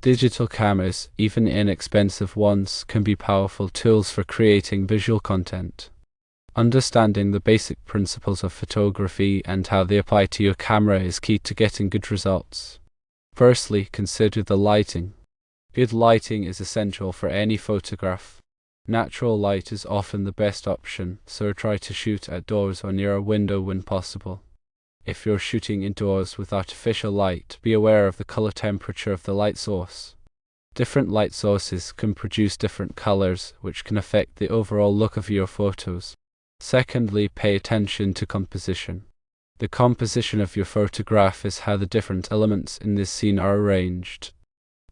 Digital cameras, even inexpensive ones, can be powerful tools for creating visual content. Understanding the basic principles of photography and how they apply to your camera is key to getting good results. Firstly, consider the lighting. Good lighting is essential for any photograph. Natural light is often the best option, so try to shoot outdoors or near a window when possible. If you're shooting indoors with artificial light, be aware of the color temperature of the light source. Different light sources can produce different colors, which can affect the overall look of your photos. Secondly, pay attention to composition. The composition of your photograph is how the different elements in this scene are arranged.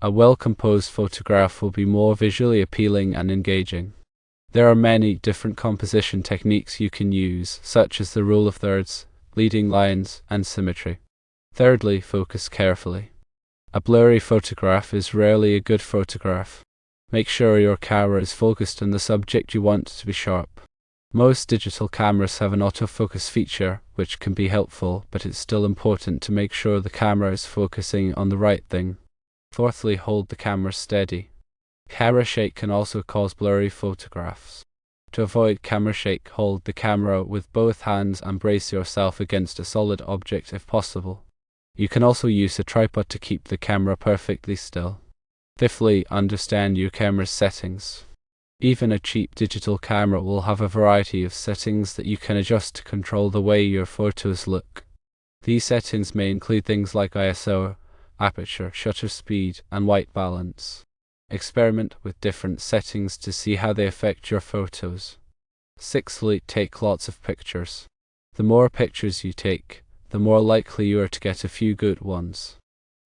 A well-composed photograph will be more visually appealing and engaging. There are many different composition techniques you can use, such as the rule of thirds, leading lines, and symmetry. Thirdly, focus carefully. A blurry photograph is rarely a good photograph. Make sure your camera is focused on the subject you want to be sharp. Most digital cameras have an autofocus feature, which can be helpful, but it's still important to make sure the camera is focusing on the right thing. Fourthly, hold the camera steady. Camera shake can also cause blurry photographs. To avoid camera shake, hold the camera with both hands and brace yourself against a solid object if possible. You can also use a tripod to keep the camera perfectly still. Fifthly, understand your camera's settings. Even a cheap digital camera will have a variety of settings that you can adjust to control the way your photos look. These settings may include things like ISO, aperture, shutter speed, and white balance. Experiment with different settings to see how they affect your photos. Sixthly, take lots of pictures. The more pictures you take, the more likely you are to get a few good ones.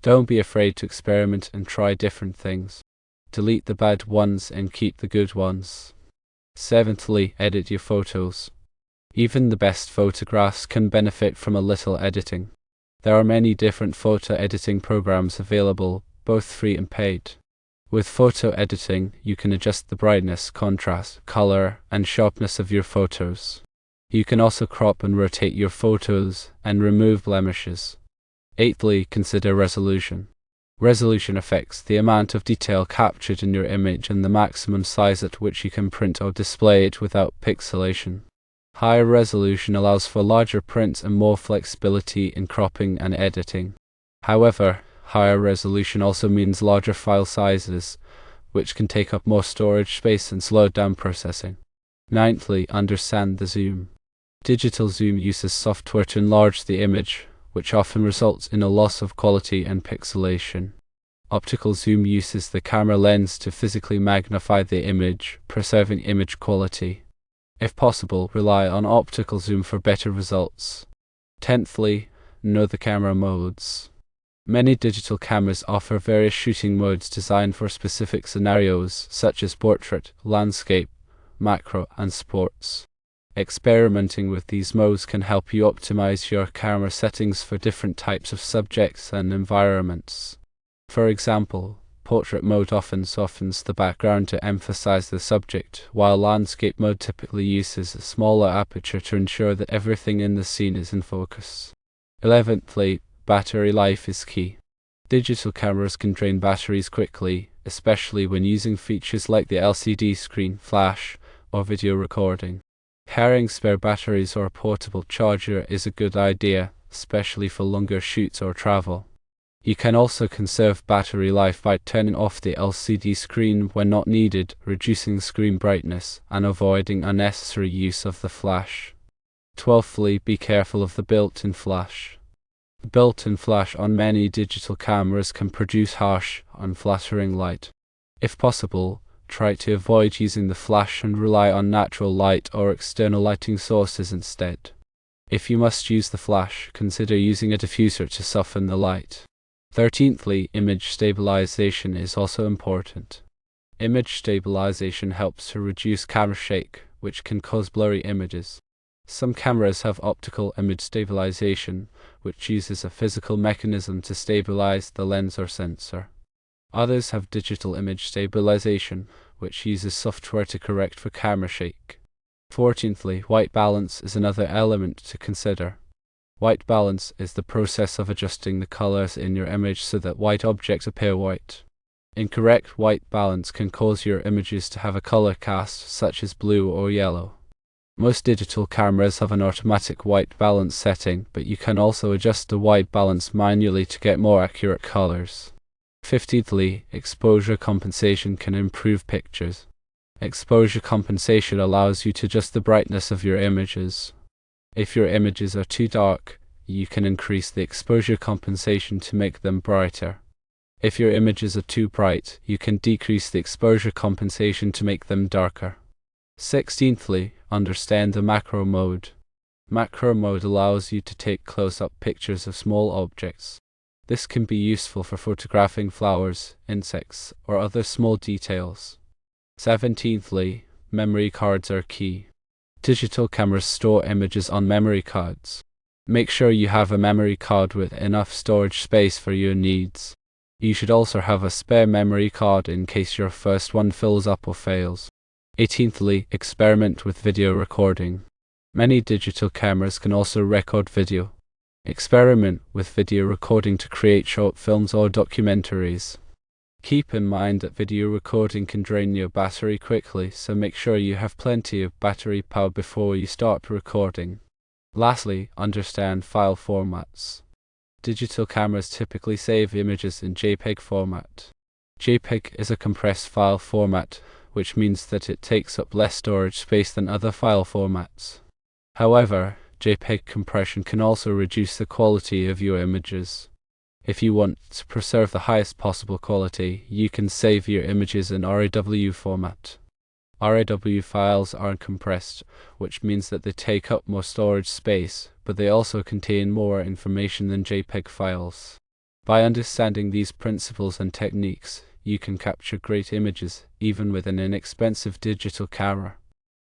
Don't be afraid to experiment and try different things. Delete the bad ones and keep the good ones. Seventhly, edit your photos. Even the best photographs can benefit from a little editing. There are many different photo editing programs available, both free and paid. With photo editing, you can adjust the brightness, contrast, color, and sharpness of your photos. You can also crop and rotate your photos and remove blemishes. Eighthly, consider resolution. Resolution affects the amount of detail captured in your image and the maximum size at which you can print or display it without pixelation. Higher resolution allows for larger prints and more flexibility in cropping and editing. However, higher resolution also means larger file sizes, which can take up more storage space and slow down processing. Ninthly, understand the zoom. Digital zoom uses software to enlarge the image, which often results in a loss of quality and pixelation. Optical zoom uses the camera lens to physically magnify the image, preserving image quality. If possible, rely on optical zoom for better results. Tenthly, know the camera modes. Many digital cameras offer various shooting modes designed for specific scenarios, such as portrait, landscape, macro, and sports. Experimenting with these modes can help you optimize your camera settings for different types of subjects and environments. For example, portrait mode often softens the background to emphasize the subject, while landscape mode typically uses a smaller aperture to ensure that everything in the scene is in focus. 11thly, battery life is key. Digital cameras can drain batteries quickly, especially when using features like the LCD screen, flash, or video recording. Carrying spare batteries or a portable charger is a good idea, especially for longer shoots or travel. You can also conserve battery life by turning off the LCD screen when not needed, reducing screen brightness, and avoiding unnecessary use of the flash. 12thly, be careful of the built-in flash. The built-in flash on many digital cameras can produce harsh, unflattering light. If possible, try to avoid using the flash and rely on natural light or external lighting sources instead. If you must use the flash, consider using a diffuser to soften the light. 13thly, image stabilization is also important. Image stabilization helps to reduce camera shake, which can cause blurry images. Some cameras have optical image stabilization, which uses a physical mechanism to stabilize the lens or sensor. Others have digital image stabilization, which uses software to correct for camera shake. 14thly, white balance is another element to consider. White balance is the process of adjusting the colors in your image so that white objects appear white. Incorrect white balance can cause your images to have a color cast such as blue or yellow. Most digital cameras have an automatic white balance setting, but you can also adjust the white balance manually to get more accurate colors. 15thly, exposure compensation can improve pictures. Exposure compensation allows you to adjust the brightness of your images. If your images are too dark, you can increase the exposure compensation to make them brighter. If your images are too bright, you can decrease the exposure compensation to make them darker. 16thly, understand the macro mode. Macro mode allows you to take close-up pictures of small objects. This can be useful for photographing flowers, insects, or other small details. 17thly, memory cards are key. Digital cameras store images on memory cards. Make sure you have a memory card with enough storage space for your needs. You should also have a spare memory card in case your first one fills up or fails. 18thly, experiment with video recording. Many digital cameras can also record video. Experiment with video recording to create short films or documentaries. Keep in mind that video recording can drain your battery quickly, so make sure you have plenty of battery power before you start recording. Lastly, understand file formats. Digital cameras typically save images in JPEG format. JPEG is a compressed file format, which means that it takes up less storage space than other file formats. However, JPEG compression can also reduce the quality of your images. If you want to preserve the highest possible quality, you can save your images in RAW format. RAW files are compressed, which means that they take up more storage space, but they also contain more information than JPEG files. By understanding these principles and techniques, you can capture great images, even with an inexpensive digital camera.